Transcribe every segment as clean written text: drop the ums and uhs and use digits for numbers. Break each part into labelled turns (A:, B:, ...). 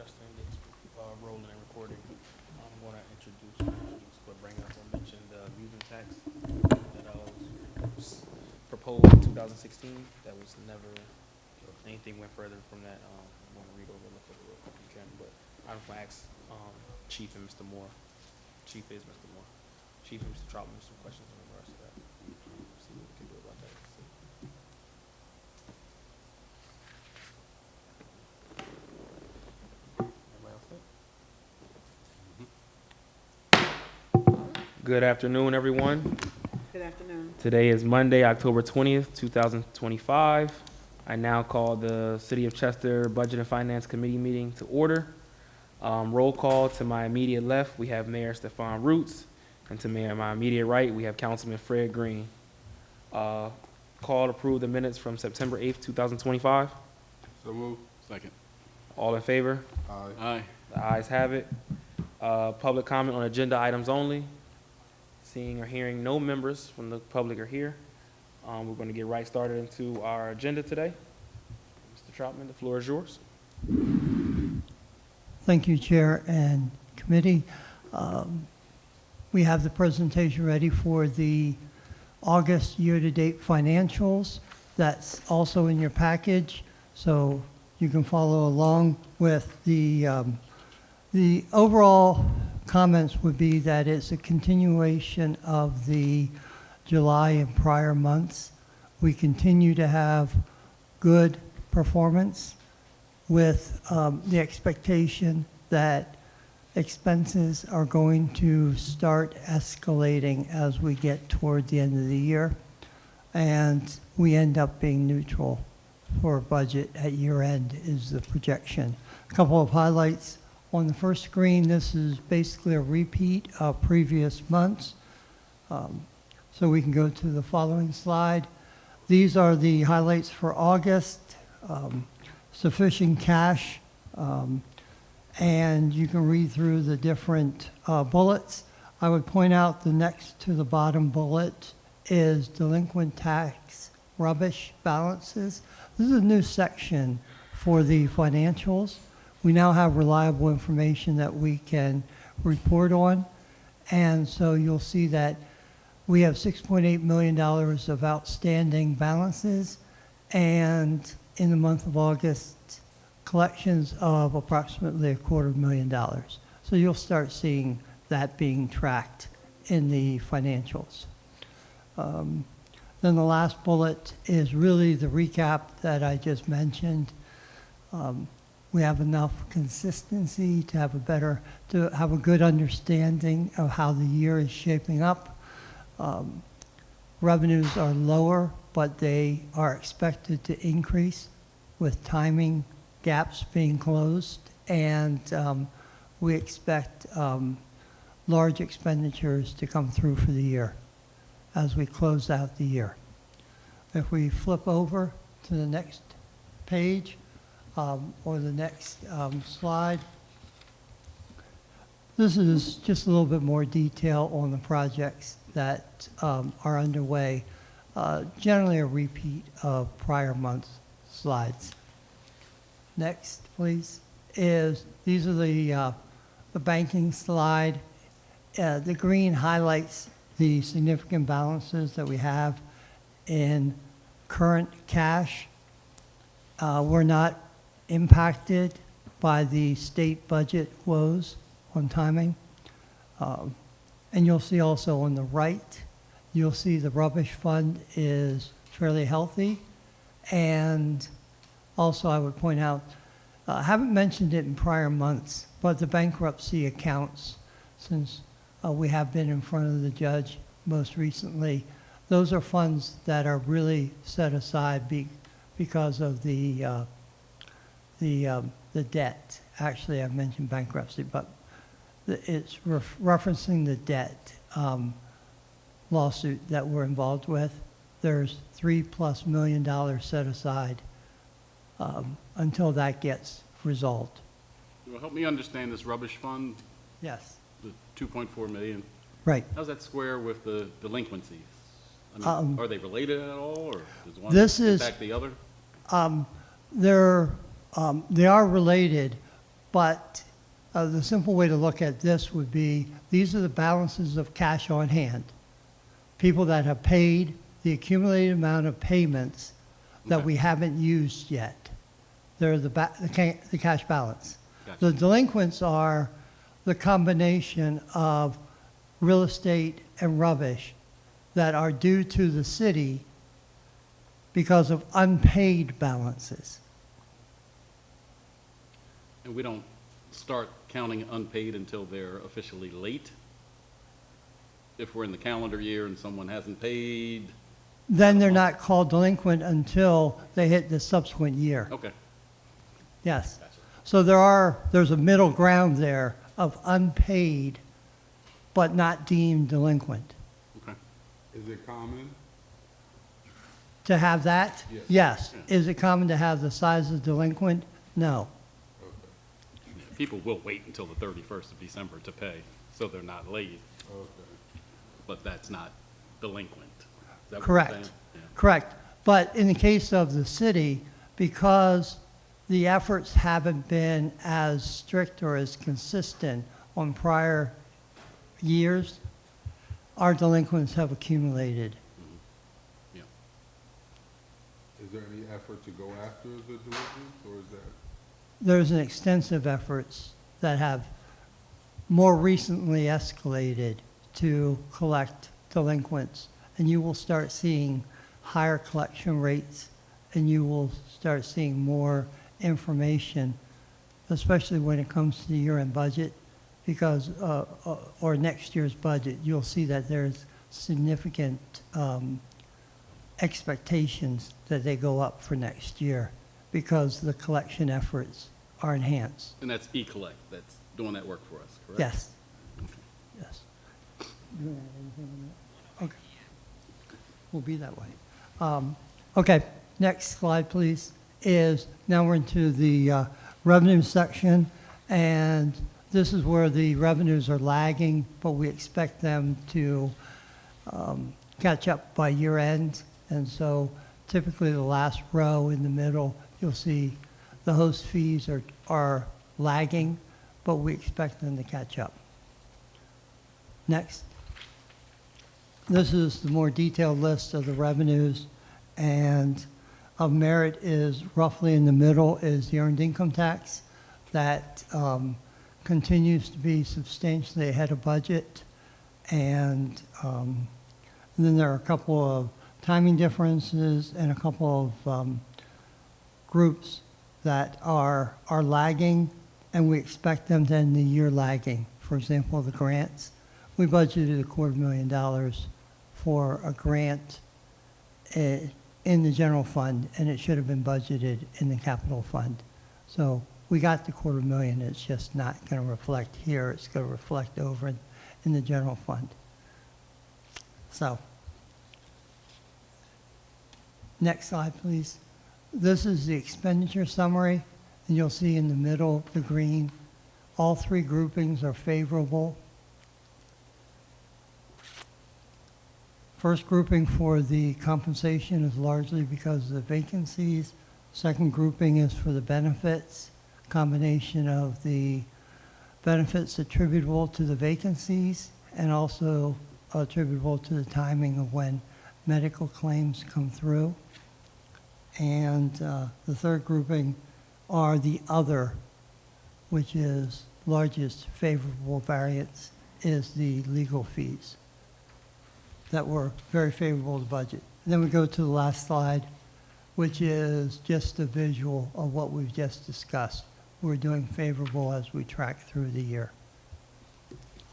A: Chester gets rolling and recording, I'm going to but bring up or mention the amusement tax that was proposed in 2016. That was never, anything went further from that. I'm going to read over and look at it real quick if you can, but I'm going to ask Chief and Mr. Moore. Chief is Mr. Moore. Chief and Mr. Troutman some questions in regards to that. See what we can do about that. Everybody else set? Good afternoon, everyone.
B: Good afternoon.
A: Today is Monday, October 20th, 2025. I now call the City of Chester Budget and Finance Committee meeting to order. Roll call. To my immediate left, we have Mayor Stefan Roots, and to my immediate right, we have Councilman Fred Green. Call to approve the minutes from September 8th, 2025.
C: So move. Second.
A: All in favor?
C: Aye.
D: Aye.
A: The ayes have it. Public comment on agenda items only. Seeing or hearing no members from the public are here. We're going to get right started into our agenda today. Mr. Troutman, the floor is yours.
E: Thank you, Chair and Committee. We have the presentation ready for the August year-to-date financials. That's also in your package, so you can follow along with the overall comments would be that it's a continuation of the July and prior months. We continue to have good performance with the expectation that expenses are going to start escalating as we get toward the end of the year, and we end up being neutral for budget at year end is the projection. A couple of highlights on the first screen. This is basically a repeat of previous months. So we can go to the following slide. These are the highlights for August. Sufficient cash, and you can read through the different bullets. I would point out the next to the bottom bullet is delinquent tax rubbish balances. This is a new section for the financials. We now have reliable information that we can report on, and so you'll see that we have $6.8 million of outstanding balances, and in the month of August, collections of approximately $250,000. So you'll start seeing that being tracked in the financials. Then the last bullet is really the recap that I just mentioned. We have enough consistency to have a good understanding of how the year is shaping up. Revenues are lower, but they are expected to increase with timing gaps being closed, and we expect large expenditures to come through for the year as we close out the year. If we flip over to the next page or the next slide, this is just a little bit more detail on the projects that are underway. Generally a repeat of prior month's slides. Next, please, these are the banking slide. The green highlights the significant balances that we have in current cash. We're not impacted by the state budget woes on timing. And you'll see also on the right, you'll see the rubbish fund is fairly healthy. And also I would point out, I haven't mentioned it in prior months, but the bankruptcy accounts, since we have been in front of the judge most recently, those are funds that are really set aside because of the debt. Actually, I mentioned bankruptcy, but it's referencing the debt lawsuit that we're involved with. There's $3+ million set aside until that gets resolved.
D: Well, help me understand this rubbish fund,
E: Yes,
D: the 2.4 million.
E: right.
D: How's that square with the delinquencies? I mean, are they related at all, or does one
E: This is-
D: impact the other?
E: They are related, But the simple way to look at this would be, these are the balances of cash on hand. People that have paid the accumulated amount of payments that
D: Okay.
E: we haven't used yet. They're the cash balance.
D: Gotcha.
E: The delinquents are the combination of real estate and rubbish that are due to the city because of unpaid balances.
D: And we don't start counting unpaid until they're officially late? If we're in the calendar year and someone hasn't paid?
E: Then they're not called delinquent until they hit the subsequent year.
D: Okay,
E: Yes.
D: gotcha.
E: So there's a middle ground there of unpaid but not deemed delinquent.
D: Okay.
C: Is it common?
E: To have that?
C: Yes.
E: Yes. Is it common to have the size of delinquent? No.
C: Okay.
D: People will wait until the 31st of December to pay, so they're not late,
C: Okay.
D: but that's not delinquent. Is that what you're
E: Correct.
D: saying? Yeah.
E: Correct. But in the case of the city, because the efforts haven't been as strict or as consistent on prior years, our delinquents have accumulated.
D: Yeah.
C: Is there any effort to go after the delinquents, or is that?
E: There's an extensive efforts that have more recently escalated to collect delinquents, and you will start seeing higher collection rates, and you will start seeing more information, especially when it comes to the year-end budget, because, or next year's budget, you'll see that there's significant expectations that they go up for next year because the collection efforts are enhanced.
D: And that's eCollect that's doing that work for us, correct?
E: Yes. Yes. You wanna add anything on that? Okay. We'll be that way. Okay, next slide, please, is now we're into the revenue section, and this is where the revenues are lagging, but we expect them to catch up by year end. And so typically the last row in the middle, you'll see the host fees are lagging, but we expect them to catch up. Next. This is the more detailed list of the revenues, and of merit is roughly in the middle is the earned income tax that continues to be substantially ahead of budget. And then there are a couple of timing differences and a couple of groups that are lagging, and we expect them to end the year lagging. For example, the grants. We budgeted $250,000 for a grant in the general fund, and it should have been budgeted in the capital fund. So we got the $250,000. It's just not going to reflect here. It's going to reflect over in the general fund. So next slide, please. This is the expenditure summary, and you'll see in the middle, the green. All three groupings are favorable. First grouping for the compensation is largely because of the vacancies. Second grouping is for the benefits, combination of the benefits attributable to the vacancies and also attributable to the timing of when medical claims come through. And the third grouping are the other, which is largest favorable variance is the legal fees that were very favorable to budget. And then we go to the last slide, which is just a visual of what we've just discussed. We're doing favorable as we track through the year,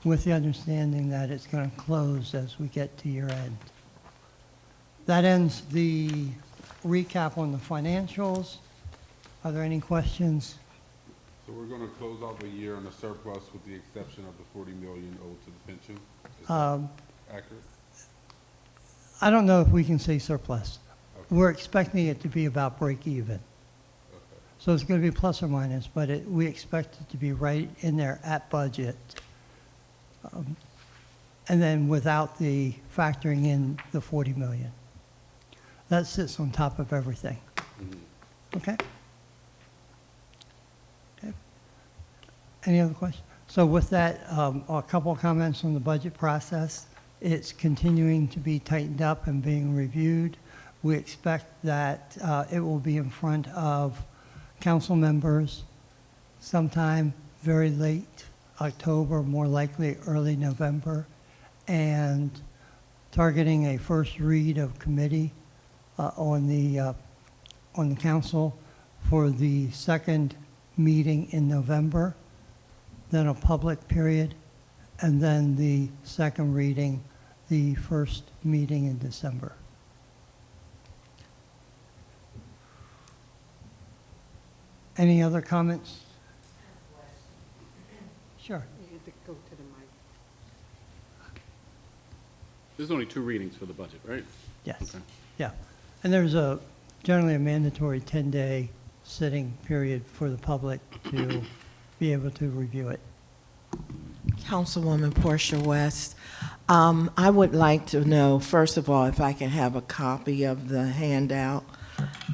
E: with the understanding that it's going to close as we get to year end. That ends the recap on the financials. Are there any questions?
C: So we're gonna close out the year on a surplus with the exception of the 40 million owed to the pension? Is that accurate?
E: I don't know if we can say surplus.
C: Okay.
E: We're expecting it to be about break even.
C: Okay.
E: So it's going to be plus or minus, but we expect it to be right in there at budget. And then without the factoring in the 40 million. That sits on top of everything.
C: Mhm.
E: Okay? Okay. Any other questions? So with that, a couple of comments on the budget process. It's continuing to be tightened up and being reviewed. We expect that it will be in front of council members sometime very late October, more likely early November, and targeting a first read of committee on the council for the second meeting in November, then a public period, and then the second reading, the first meeting in December. Any other comments? Sure.
B: You have to go to the mic.
D: There's only 2 readings for the budget, right?
E: Yes.
D: Okay.
E: Yeah. And there's generally a mandatory 10-day sitting period for the public to be able to review it.
B: Councilwoman Portia West, I would like to know, first of all, if I can have a copy of the handout,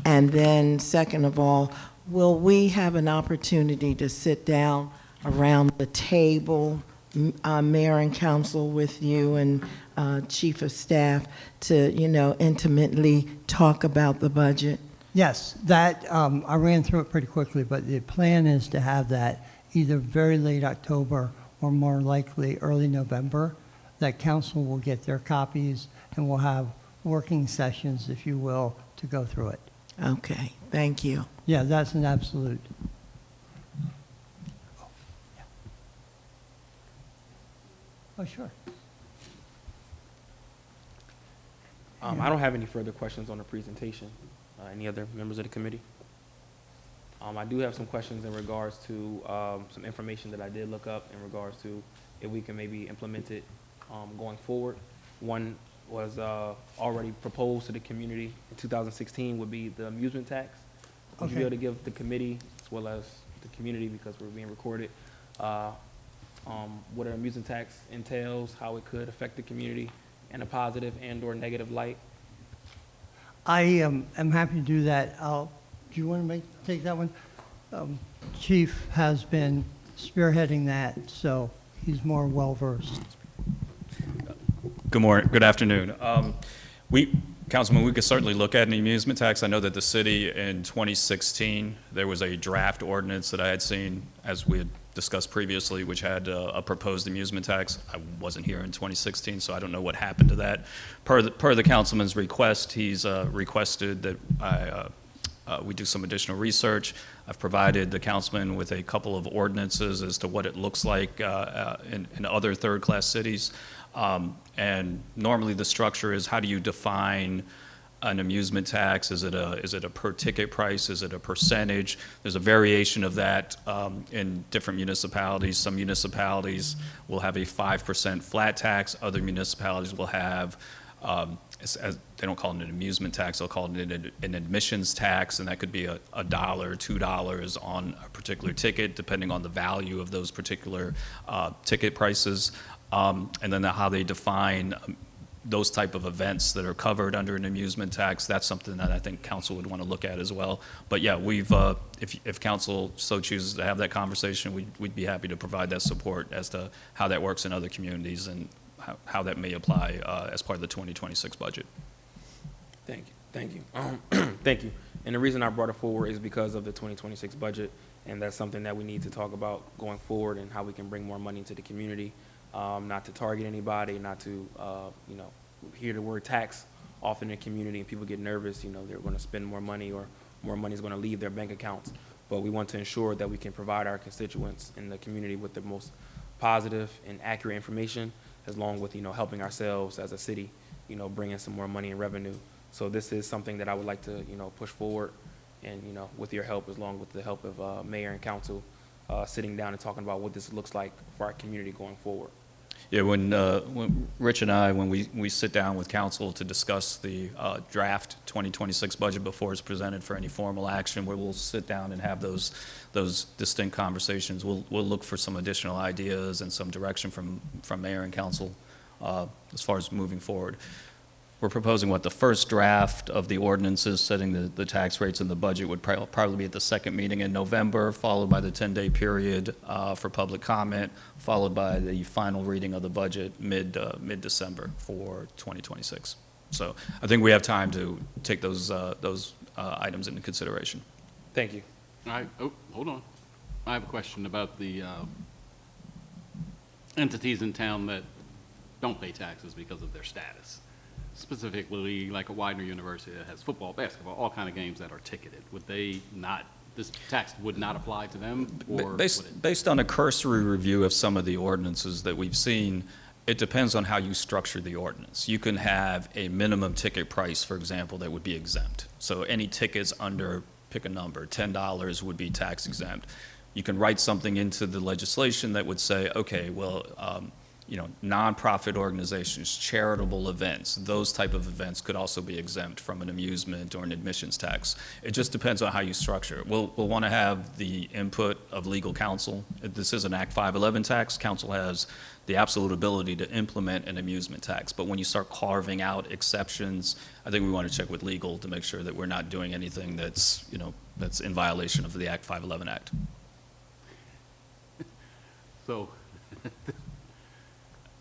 B: and then second of all, will we have an opportunity to sit down around the table, mayor and council with you and chief of staff to, intimately talk about the budget?
E: Yes, that, I ran through it pretty quickly, but the plan is to have that either very late October or more likely early November, that council will get their copies and we'll have working sessions, if you will, to go through it.
B: Okay, thank you.
E: Yeah, that's an absolute. Oh, sure.
A: I don't have any further questions on the presentation. Any other members of the committee? I do have some questions in regards to some information that I did look up in regards to if we can maybe implement it going forward. One was already proposed to the community in 2016 would be the amusement tax. Would you be
E: Okay.
A: able to give the committee as well as the community, because we're being recorded, what an amusement tax entails, how it could affect the community in a positive and/or negative light?
E: I am happy to do that. Do you want to take that one? Chief has been spearheading that, so he's more well-versed.
F: Good morning, good afternoon. Councilman, we could certainly look at an amusement tax. I know that the city in 2016, there was a draft ordinance that I had seen, as we had discussed previously, which had a proposed amusement tax. I wasn't here in 2016, so I don't know what happened to that. Per the councilman's request, he's requested that we do some additional research. I've provided the councilman with a couple of ordinances as to what it looks like in other third-class cities. And normally the structure is, how do you define an amusement tax? Is it a per ticket price? Is it a percentage? There's a variation of that in different municipalities. Some municipalities will have a 5% flat tax. Other municipalities will have, they don't call it an amusement tax, they'll call it an admissions tax, and that could be $1, $2 on a particular ticket, depending on the value of those particular ticket prices. And then how they define those type of events that are covered under an amusement tax, that's something that I think council would want to look at as well. But yeah, if council so chooses to have that conversation, we'd be happy to provide that support as to how that works in other communities and how that may apply as part of the 2026 budget.
A: Thank you. Thank you. And the reason I brought it forward is because of the 2026 budget, and that's something that we need to talk about going forward and how we can bring more money into the community. Not to target anybody, not to, hear the word tax often in the community and people get nervous, they're going to spend more money or more money is going to leave their bank accounts. But we want to ensure that we can provide our constituents in the community with the most positive and accurate information, as long with, helping ourselves as a city, bring in some more money and revenue. So this is something that I would like to, push forward and, with your help, as long with the help of mayor and council, sitting down and talking about what this looks like for our community going forward.
F: Yeah, when Rich and I, when we sit down with council to discuss the draft 2026 budget before it's presented for any formal action, where we'll sit down and have those distinct conversations, we'll look for some additional ideas and some direction from mayor and council as far as moving forward. we're proposing what the first draft of the ordinances setting the tax rates in the budget would probably be at the second meeting in November, followed by the 10-day period for public comment, followed by the final reading of the budget mid-December for 2026. So I think we have time to take those items into consideration.
A: Thank you.
D: Oh, hold on. I have a question about the entities in town that don't pay taxes because of their status. Specifically, like a Widener University that has football, basketball, all kind of games that are ticketed. Would they not, this tax would not apply to them? Or would it?
F: Based on a cursory review of some of the ordinances that we've seen, it depends on how you structure the ordinance. You can have a minimum ticket price, for example, that would be exempt. So any tickets under, pick a number, $10 would be tax exempt. You can write something into the legislation that would say, okay, well, nonprofit organizations, charitable events, those type of events could also be exempt from an amusement or an admissions tax. It just depends on how you structure it. We'll want to have the input of legal counsel. This is an Act 511 tax. Council has the absolute ability to implement an amusement tax. But when you start carving out exceptions, I think we want to check with legal to make sure that we're not doing anything that's in violation of the Act 511 Act.
D: So,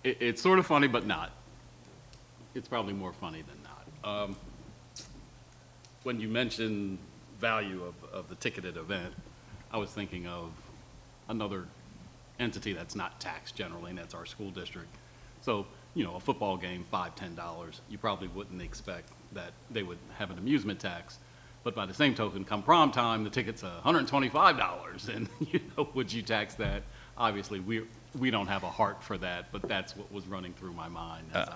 D: it's sort of funny, but not. It's probably more funny than not. When you mention value of the ticketed event, I was thinking of another entity that's not taxed generally, and that's our school district. So, a football game, $5, $10, you probably wouldn't expect that they would have an amusement tax. But by the same token, come prom time, the ticket's $125, and would you tax that? Obviously, we don't have a heart for that, but that's what was running through my mind as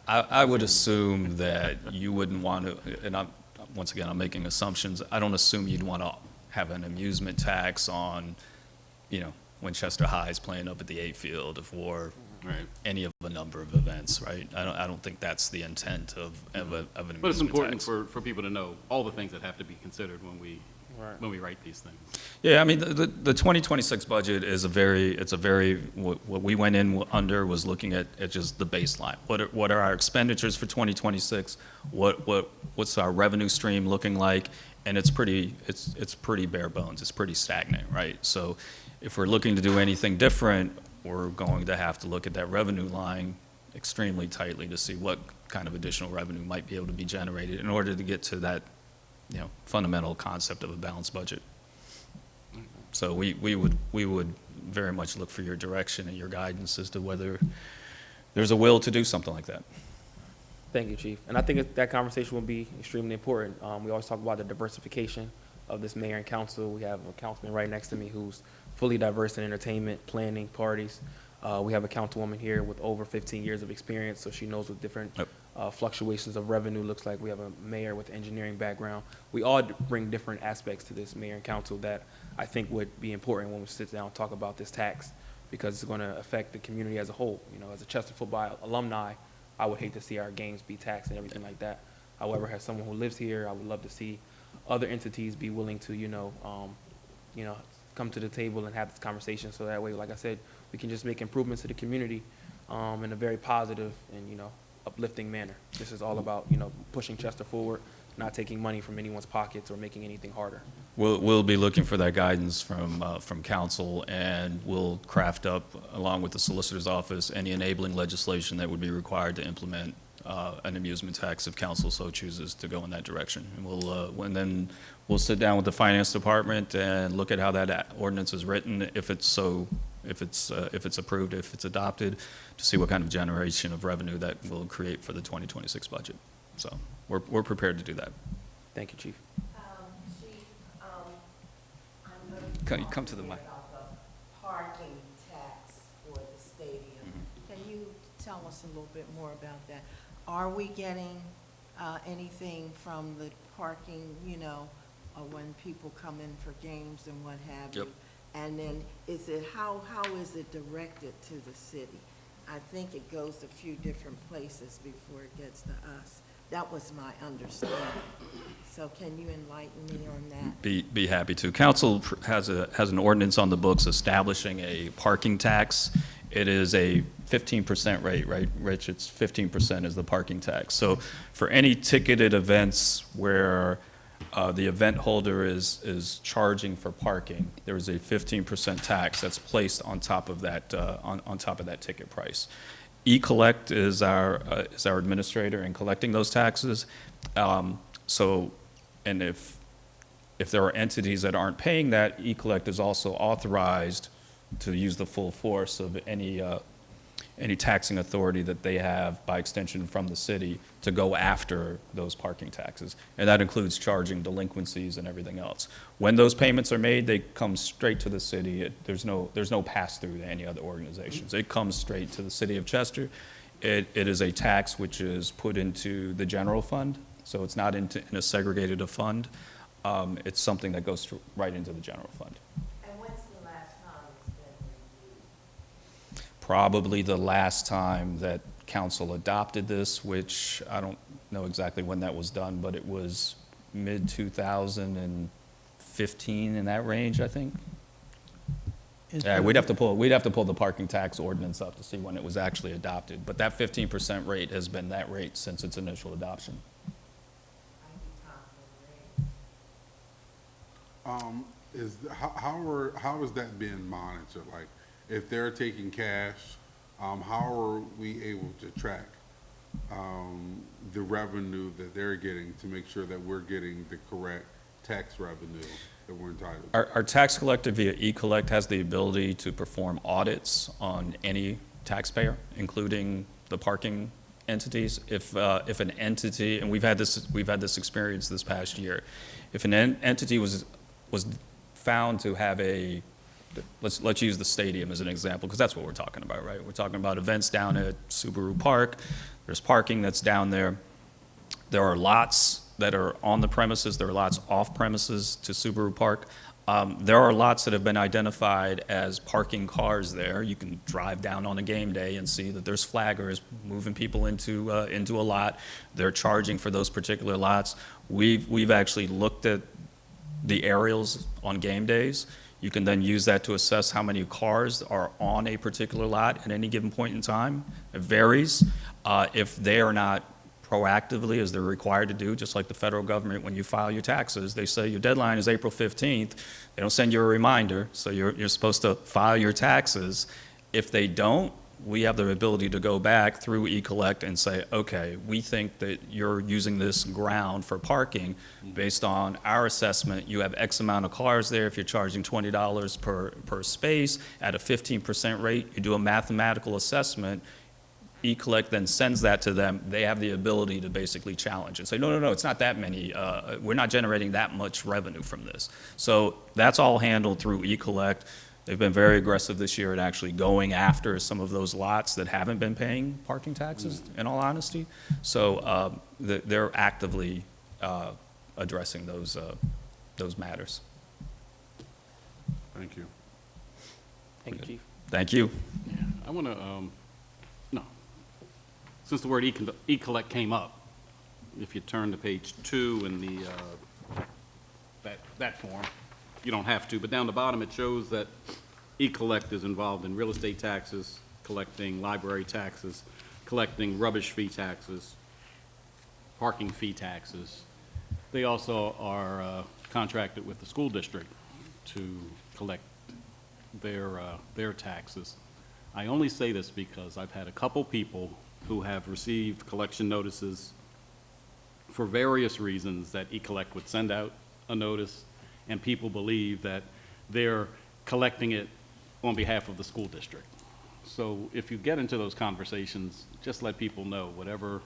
F: I would assume that you wouldn't want to, and once again, I'm making assumptions. I don't assume you'd want to have an amusement tax on, Winchester High is playing up at the A field or
D: right.
F: any of a number of events, right? I don't think that's the intent of an amusement tax.
D: But it's important for people to know all the things that have to be considered when we write these things.
F: Yeah, I mean, the 2026 budget is what we went in under was looking at just the baseline. What are our expenditures for 2026? What's our revenue stream looking like? And it's pretty bare bones. It's pretty stagnant, right? So if we're looking to do anything different, we're going to have to look at that revenue line extremely tightly to see what kind of additional revenue might be able to be generated in order to get to that fundamental concept of a balanced budget. So we would very much look for your direction and your guidance as to whether there's a will to do something like that.
A: Thank you, Chief. And I think that conversation will be extremely important. We always talk about the diversification of this mayor and council. We have a councilman right next to me who's fully diverse in entertainment, planning, parties. We have a councilwoman here with over 15 years of experience, so she knows what different fluctuations of revenue looks like. We have a mayor with engineering background. We all bring different aspects to this mayor and council that I think would be important when we sit down and talk about this tax, because it's going to affect the community as a whole. As a Chester football alumni, I would hate to see our games be taxed and everything like that. However, as someone who lives here, I would love to see other entities be willing to, come to the table and have this conversation, so that way, like I said, we can just make improvements to the community in a very positive and, uplifting manner. This is all about, pushing Chester forward, not taking money from anyone's pockets or making anything harder.
F: We'll be looking for that guidance from council, and we'll craft up, along with the solicitor's office, any enabling legislation that would be required to implement an amusement tax if council so chooses to go in that direction. And then we'll sit down with the finance department and look at how that ordinance is written, if it's approved, if it's adopted, to see what kind of generation of revenue that will create for the 2026 budget. So we're prepared to do that.
A: Thank you, Chief.
B: Chief,
F: Come to the mic.
B: about the parking tax for the stadium. Can you tell us a little bit more about that? Are we getting anything from the parking, when people come in for games and what have you?
F: Yep.
B: And then how is it directed to the city? I think it goes a few different places before it gets to us. That was my understanding. So can you enlighten me on that?
F: Be happy to. Council has an ordinance on the books establishing a parking tax, it is a 15% rate, right, Rich? It's 15% is the parking tax. So for any ticketed events where the event holder is charging for parking, there is a 15% tax that's placed on top of that, on top of that ticket price. E-Collect is our administrator in collecting those taxes. So, and if there are entities that aren't paying that, E-Collect is also authorized to use the full force of any taxing authority that they have by extension from the city to go after those parking taxes. And that includes charging delinquencies and everything else. When those payments are made, they come straight to the city. There's no pass-through to any other organizations. It comes straight to the city of Chester. It is a tax which is put into the general fund, so it's not in a segregated fund. It's something that goes right into the general fund.
B: And when's the last time it's been reviewed?
F: Probably the last time that council adopted this, which I don't know exactly when that was done, but it was mid-2015, in that range, I think. Yeah, we'd have to pull the parking tax ordinance up to see when it was actually adopted. But that 15% rate has been that rate since its initial adoption.
C: How is that being monitored? Like, if they're taking cash, how are we able to track the revenue that they're getting to make sure that we're getting the correct tax revenue that we're entitled to?
F: Our tax collector via E-Collect has the ability to perform audits on any taxpayer, including the parking entities. If an entity, and we've had this experience this past year, if an entity was found to have let's use the stadium as an example, because that's what we're talking about, right? We're talking about events down at Subaru Park. There's parking that's down there. There are lots that are on the premises. There are lots off premises to Subaru Park. There are lots that have been identified as parking cars there. You can drive down on a game day and see that there's flaggers moving people into a lot. They're charging for those particular lots. We've actually looked at the aerials on game days. You can then use that to assess how many cars are on a particular lot at any given point in time. It varies. If they are not proactively, as they're required to do, just like the federal government, when you file your taxes, they say your deadline is April 15th. They don't send you a reminder, so you're supposed to file your taxes. If they don't, we have the ability to go back through E-Collect and say, okay, we think that you're using this ground for parking based on our assessment. You have X amount of cars there. If you're charging $20 per space at a 15% rate, you do a mathematical assessment. E-Collect then sends that to them. They have the ability to basically challenge and say, no, it's not that many. We're not generating that much revenue from this. So that's all handled through E-Collect. They've been very aggressive this year at actually going after some of those lots that haven't been paying parking taxes, in all honesty. So they're actively addressing those matters.
C: Thank you.
A: Thank you, Chief.
F: Thank you.
D: I want to, no. Since the word E-Collect came up, if you turn to page 2 in the, that form, you don't have to, but down the bottom it shows that E-Collect is involved in real estate taxes, collecting library taxes, collecting rubbish fee taxes, parking fee taxes. They also are contracted with the school district to collect their taxes. I only say this because I've had a couple people who have received collection notices for various reasons that E-Collect would send out a notice, and people believe that they're collecting it on behalf of the school district. So if you get into those conversations, just let people know whatever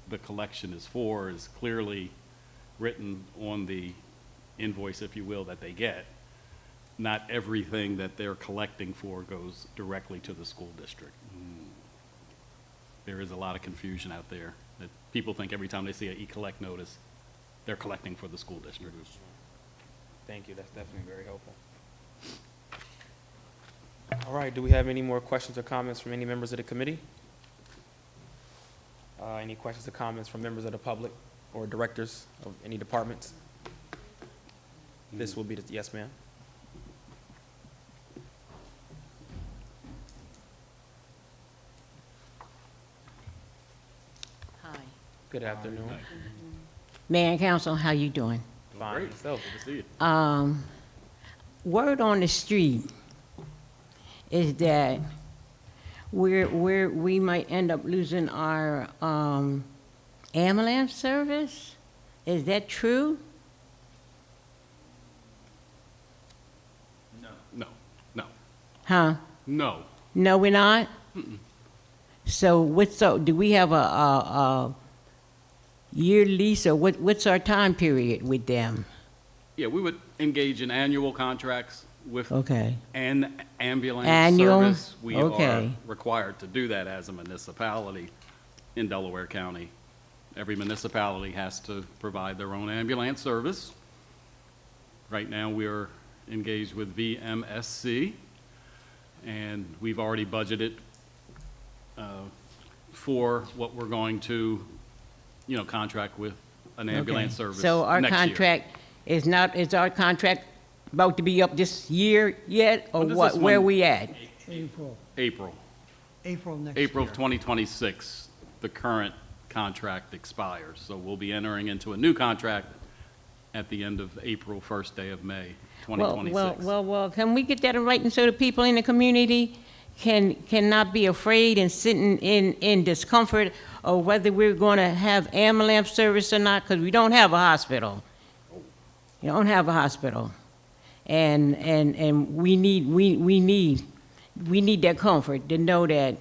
D: the collection is for is clearly written on the invoice, if you will, that they get. Not everything that they're collecting for goes directly to the school district. There is a lot of confusion out there that people think every time they see an E-Collect notice, they're collecting for the school district.
A: Thank you. That's definitely very helpful. All right. Do we have any more questions or comments from any members of the committee? Any questions or comments from members of the public or directors of any departments? This will be the, yes, ma'am. Good afternoon.
G: Mayor and council, how you doing?
A: Fine,
D: Great.
A: yourself?
D: Good to see you.
G: Word on the street is that we might end up losing our ambulance service. Is that true?
D: No, no,
G: Huh?
D: no.
G: No, we're not? So do we have a year lease, or what's our time period with them?
D: Yeah, we would engage in annual contracts with
G: Okay.
D: an ambulance
G: Annual?
D: service. We are
G: Okay.
D: required to do that as a municipality in Delaware County. Every municipality has to provide their own ambulance service. Right now, we're engaged with VMSC, and we've already budgeted for what we're going to, contract with an ambulance
G: Okay.
D: service
G: So our
D: next year.
G: contract is our contract about to be up this year yet, or
D: When does
G: what,
D: this
G: where
D: one-
G: we at?
E: April,
D: April
E: next year.
D: of 2026, the current contract expires. So we'll be entering into a new contract at the end of April, first day of May, 2026.
G: Well, can we get that in writing so the people in the community cannot be afraid and sitting in discomfort of whether we're going to have ambulance service or not, because we don't have a hospital. You don't have a hospital. And we need that comfort to know that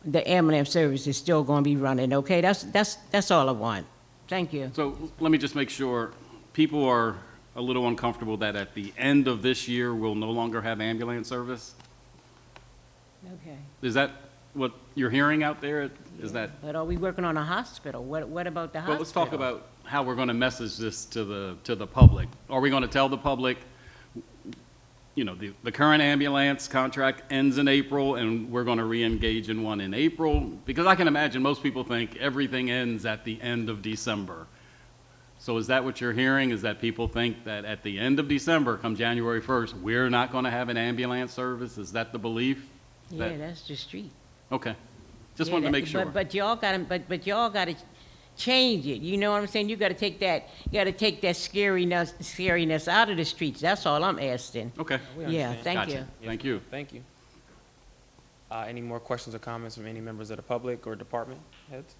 G: the ambulance service is still going to be running, okay? That's all I want. Thank you.
D: So let me just make sure, people are a little uncomfortable that at the end of this year, we'll no longer have ambulance service?
G: Okay.
D: Is that what you're hearing out there? Is that?
G: But are we working on a hospital? What about the hospital?
D: Well, let's talk about how we're going to message this to the public. Are we going to tell the public, the current ambulance contract ends in April and we're going to re-engage in one in April? Because I can imagine most people think everything ends at the end of December. So is that what you're hearing? Is that people think that at the end of December, come January 1st, we're not going to have an ambulance service? Is that the belief?
G: Yeah, that's the street.
D: Okay. Just
G: Yeah,
D: wanted to make
G: that-
D: sure.
G: But y'all gotta change it. You know what I'm saying? You gotta take that scariness out of the streets. That's all I'm asking.
D: Okay.
A: We
G: Yeah,
A: understand.
G: thank
D: Gotcha.
G: you.
D: Thank you.
A: Thank you. Any more questions or comments from any members of the public or department heads?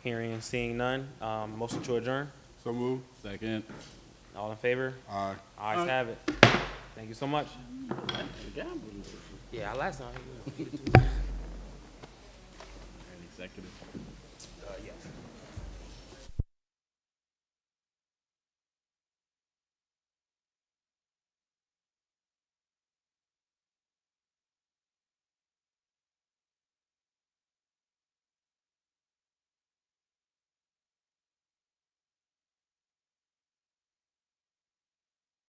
A: Hearing and seeing none, motion to adjourn.
C: So move.
D: Second.
A: All in favor?
C: Aye.
A: Ayes have it. Thank you so much. Yeah, last time.
D: Executive.
A: Yes.